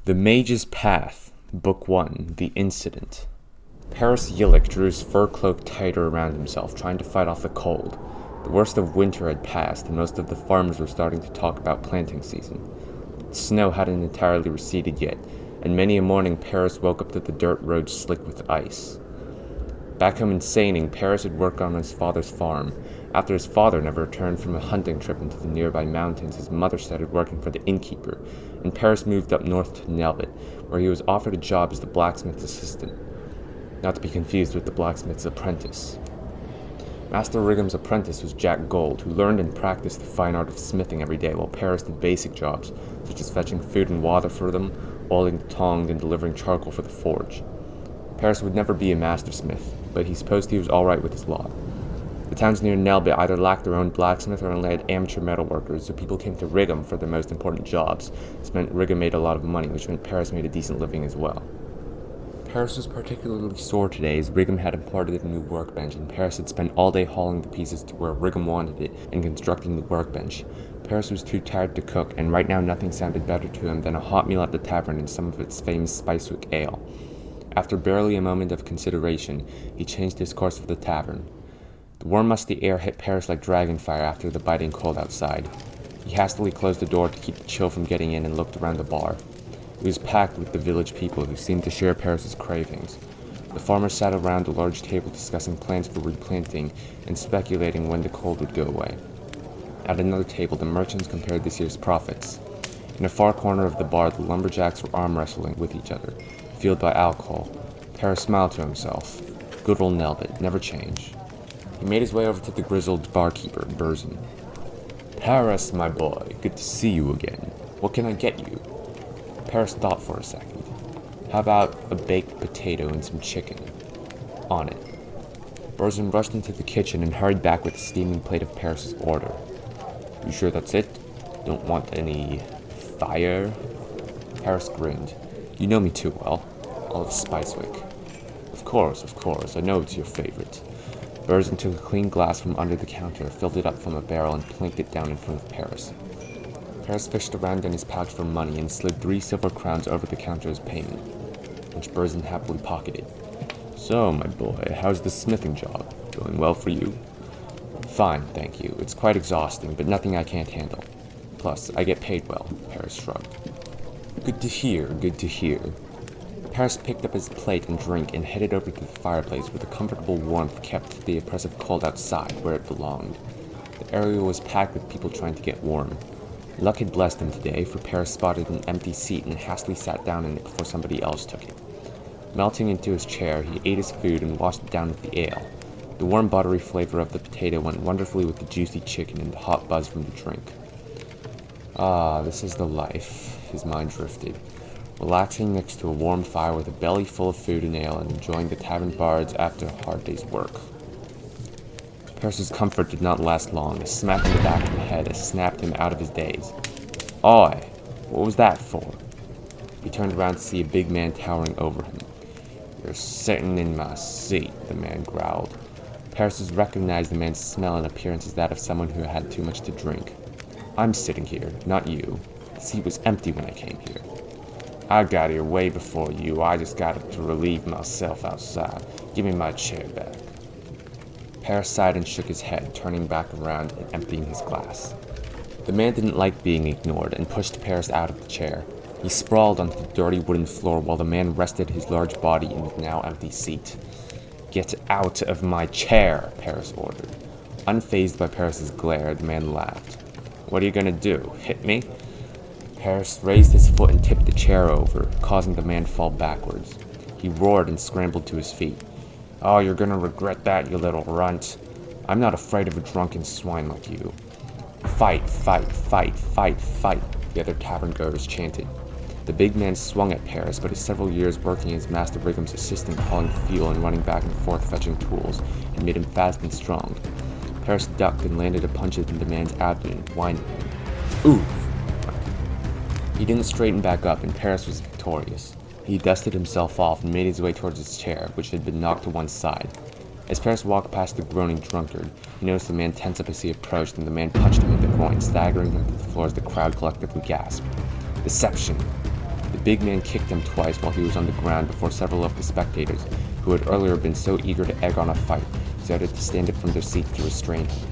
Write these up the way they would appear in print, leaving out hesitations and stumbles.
The Mage's Path, Book 1, The Incident. Paris Yillik drew his fur cloak tighter around himself, trying to fight off the cold. The worst of winter had passed, and most of the farmers were starting to talk about planting season. The snow hadn't entirely receded yet, and many a morning Paris woke up to the dirt roads slick with ice. Back home in Saining, Paris had worked on his father's farm. After his father never returned from a hunting trip into the nearby mountains, his mother started working for the innkeeper, and Paris moved up north to Nelbit, where he was offered a job as the blacksmith's assistant. Not to be confused with the blacksmith's apprentice. Master Righam's apprentice was Jack Gold, who learned and practiced the fine art of smithing every day, while Paris did basic jobs, such as fetching food and water for them, oiling the tongs, and delivering charcoal for the forge. Paris would never be a mastersmith, but he supposed he was alright with his lot. The towns near Nelbit either lacked their own blacksmith or only had amateur metalworkers, so people came to Righam for their most important jobs. This meant Righam made a lot of money, which meant Paris made a decent living as well. Paris was particularly sore today, as Righam had imported a new workbench, and Paris had spent all day hauling the pieces to where Righam wanted it and constructing the workbench. Paris was too tired to cook, and right now nothing sounded better to him than a hot meal at the tavern and some of its famous Spicewick ale. After barely a moment of consideration, he changed his course for the tavern. The warm, musty air hit Paris like dragonfire after the biting cold outside. He hastily closed the door to keep the chill from getting in and looked around the bar. It was packed with the village people who seemed to share Paris's cravings. The farmers sat around a large table discussing plans for replanting and speculating when the cold would go away. At another table, the merchants compared this year's profits. In a far corner of the bar, the lumberjacks were arm wrestling with each other, fueled by alcohol. Paris smiled to himself. Good old Nelbit, never change. He made his way over to the grizzled barkeeper, Burzin. Paris, my boy, good to see you again. What can I get you? Paris thought for a second. How about a baked potato and some chicken? On it. Burzin rushed into the kitchen and hurried back with a steaming plate of Paris's order. You sure that's it? Don't want any fire? Paris grinned. You know me too well. All of Spicewick. Of course, I know it's your favorite. Burzin took a clean glass from under the counter, filled it up from a barrel, and planked it down in front of Paris. Paris fished around in his pouch for money and slid 3 silver crowns over the counter as payment, which Burzin happily pocketed. So, my boy, how's the smithing job? Going well for you? Fine, thank you. It's quite exhausting, but nothing I can't handle. Plus, I get paid well, Paris shrugged. Good to hear. Paris picked up his plate and drink and headed over to the fireplace where the comfortable warmth kept the oppressive cold outside where it belonged. The area was packed with people trying to get warm. Luck had blessed him today, for Paris spotted an empty seat and hastily sat down in it before somebody else took it. Melting into his chair, he ate his food and washed it down with the ale. The warm, buttery flavor of the potato went wonderfully with the juicy chicken and the hot buzz from the drink. Ah, this is the life, his mind drifted. Relaxing next to a warm fire with a belly full of food and ale and enjoying the tavern bards after a hard day's work. Paris's comfort did not last long. A smack in the back of the head snapped him out of his daze. Oi! What was that for? He turned around to see a big man towering over him. You're sitting in my seat, the man growled. Paris recognized the man's smell and appearance as that of someone who had too much to drink. I'm sitting here, not you. The seat was empty when I came here. I got here way before you. I just got to relieve myself outside. Give me my chair back. Paris sighed and shook his head, turning back around and emptying his glass. The man didn't like being ignored and pushed Paris out of the chair. He sprawled onto the dirty wooden floor while the man rested his large body in the now empty seat. Get out of my chair, Paris ordered. Unfazed by Paris's glare, the man laughed. What are you gonna do, hit me? Paris raised his foot and tipped the chair over, causing the man to fall backwards. He roared and scrambled to his feet. Oh, you're gonna regret that, you little runt. I'm not afraid of a drunken swine like you. Fight, the other tavern-goers chanted. The big man swung at Paris, but his several years working as Master Righam's assistant, hauling fuel and running back and forth fetching tools, had made him fast and strong. Paris ducked and landed a punch in the man's abdomen, winding him. Oof! He didn't straighten back up, and Paris was victorious. He dusted himself off and made his way towards his chair, which had been knocked to one side. As Paris walked past the groaning drunkard, he noticed the man tense up as he approached, and the man punched him in the groin, staggering him to the floor as the crowd collectively gasped. Deception! The big man kicked him twice while he was on the ground before several of the spectators, who had earlier been so eager to egg on a fight, decided to stand up from their seats to restrain him.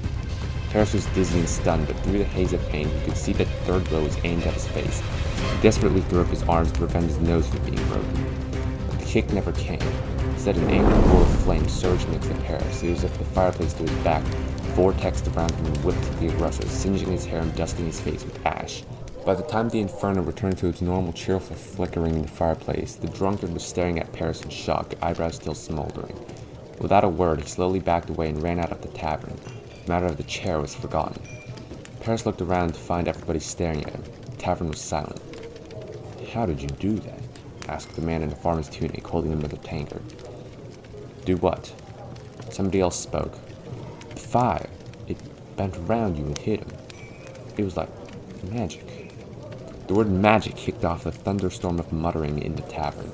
Paris was dizzy and stunned, but through the haze of pain, he could see that the third blow was aimed at his face. He desperately threw up his arms to prevent his nose from being broken. But the kick never came. Instead, an angry roar of flame surged next to Paris. It was as if the fireplace to his back vortexed around him and whipped the aggressor, singeing his hair and dusting his face with ash. By the time the inferno returned to its normal cheerful flickering in the fireplace, the drunkard was staring at Paris in shock, eyebrows still smoldering. Without a word, he slowly backed away and ran out of the tavern. The matter of the chair was forgotten. Paris looked around to find everybody staring at him. The tavern was silent. "How did you do that?" asked the man in the farmer's tunic, holding another tankard. "Do what?" Somebody else spoke. "The fire. It bent around you and hit him. It was like magic." The word magic kicked off a thunderstorm of muttering in the tavern.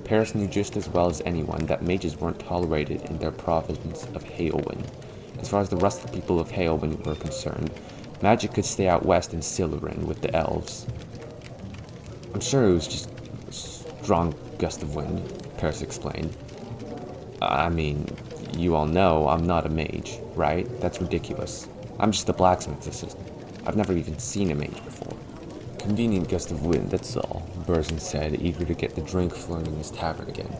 Paris knew just as well as anyone that mages weren't tolerated in their province of Hailwind. As far as the rest of the people of Hailwind were concerned, magic could stay out west in Silurin with the elves. "I'm sure it was just a strong gust of wind," Paris explained. "I mean, you all know I'm not a mage, right? That's ridiculous. I'm just a blacksmith's assistant. I've never even seen a mage before." "Convenient gust of wind, that's all," Burzin said, eager to get the drink flowing in his tavern again.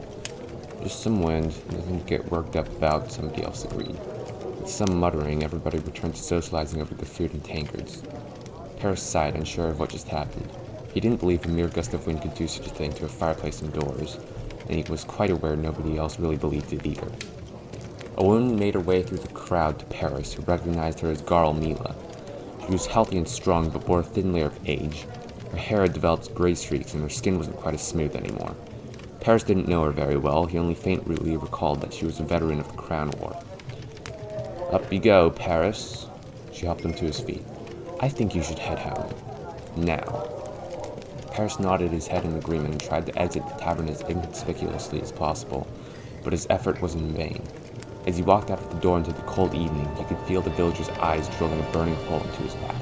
"Just some wind, nothing to get worked up about," somebody else agreed. With some muttering, everybody returned to socializing over the food and tankards. Paris sighed, unsure of what just happened. He didn't believe a mere gust of wind could do such a thing to a fireplace indoors, and he was quite aware nobody else really believed it either. A woman made her way through the crowd to Paris, who recognized her as Garl Mila. She was healthy and strong, but bore a thin layer of age. Her hair had developed gray streaks, and her skin wasn't quite as smooth anymore. Paris didn't know her very well. He only faintly recalled that she was a veteran of the Crown War. "Up you go, Paris." She helped him to his feet. "I think you should head home. Now." Paris nodded his head in agreement and tried to exit the tavern as inconspicuously as possible, but his effort was in vain. As he walked out of the door into the cold evening, he could feel the villager's eyes drilling a burning hole into his back.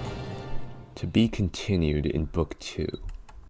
To be continued in Book 2.